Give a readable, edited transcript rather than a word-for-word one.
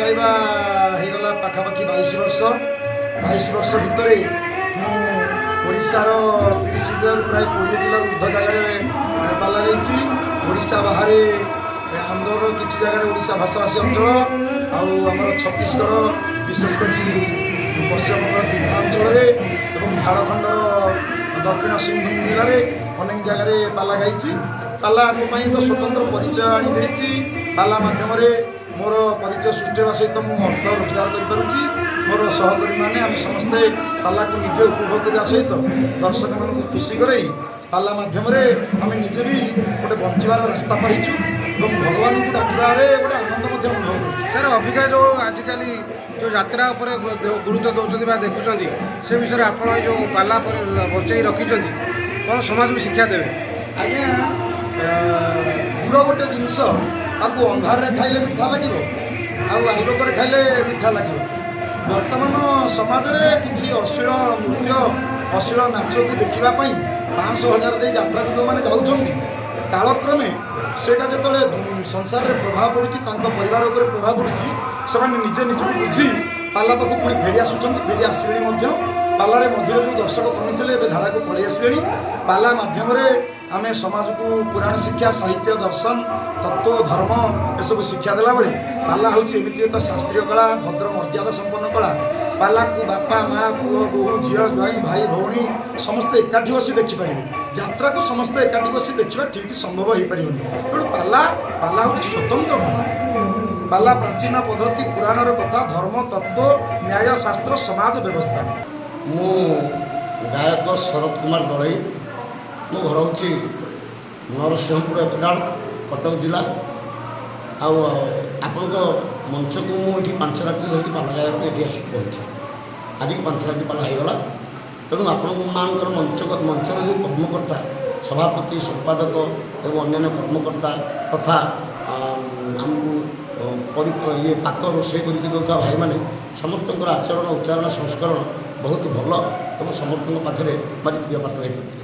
गाइबा होगला पाखापाखि 22 वर्ष 22 वर्ष भितर ओडिशार 30,000 प्राय 20 जिलार ऊर्ध्व जगह पाला गई। ओडिशा बाहर आंध्र किसी जगह ओडिशा भाषाभाषी अंचल आमर छत्तीसगढ़ विशेषकर पश्चिमबंग दीघा अंचल झाड़खंडर दक्षिण सिंहभूम जिले में अनेक जगह पाला गई। पाला आम एक स्वतंत्र परिचय आनी पाला मध्यम मोर परिचय सृष्टि सहित मुझे अर्थ रोजगार करुच्ची। मोर सहकर्मी मैंने आम समस्ते पाला को निजे उपभोग करने सहित दर्शक मान खुशी कर पाला मध्यम आम निजे भी गोटे बंचार रास्ता पाइचु और भगवान को डाकबारे गोटे आनंद अनुभव कर। सर अबिका जो आजिकल जो यात्रा उपर गुरुत्व दौरान देखुं से विषय में आप जो पाला बचाई रखिंट कौन समाज को शिक्षा देवे? आज्ञा गुड़ गोटे जिनस आपको अंधार खाइले मिठा लगे आलोक खाइले मिठा लगे। बर्तमान समाज में किसी अश्लील नृत्य अश्लील नाच को देखापी 500,000 दे यात्रा को जो मैंने जाऊँगी कालक्रमे सेटा जो संसार में प्रभाव पड़ुची परिवार उपर प्रभाव पड़ुची से निजे निजक बुझी पाला पाक पुणी फेरी आसुँच फेरी आसले पालारे मझे जो दर्शक कमी थे धारा को पलि आसले। पाला मध्यम आम समाज को पुराण शिक्षा साहित्य दर्शन तत्व धर्म एसबू शिक्षा देला बेले पाला हूँ एमती एक शास्त्रीय कला भद्र मर्यादा संपन्न कला। पाला को बापा माँ पुओ बोहू झी ज्वाई भाई भौणी समस्ते एकाठी बसी देखिपारे यात्रा को समस्ते एकाठी बसी देखा ठीक संभव हो पार तेणु पाला पाला हूँ स्वतंत्र कला। पाला प्राचीन पद्धति पुराणर कथा धर्म तत्व न्याय शास्त्र समाज व्यवस्था। मु गायक शरद कुमार दलई मो घर हूँ नरसिंहपुर एपडाल कटक जिला आपण मंच को मुझे 5 राति धरिकी पाला गायक ये आसिक पहुँचे आज 5 राति पाला होगला। तेणु आपण मानकर मंचर जो कर्मकर्ता सभापति संपादक एवं अन्य कर्मकर्ता तथा आमको ये पाक रोषे कर भाई मैंने समस्त आचरण उच्चारण संस्करण बहुत भल और समस्त पाखे मारी प्रिय पात्र हो।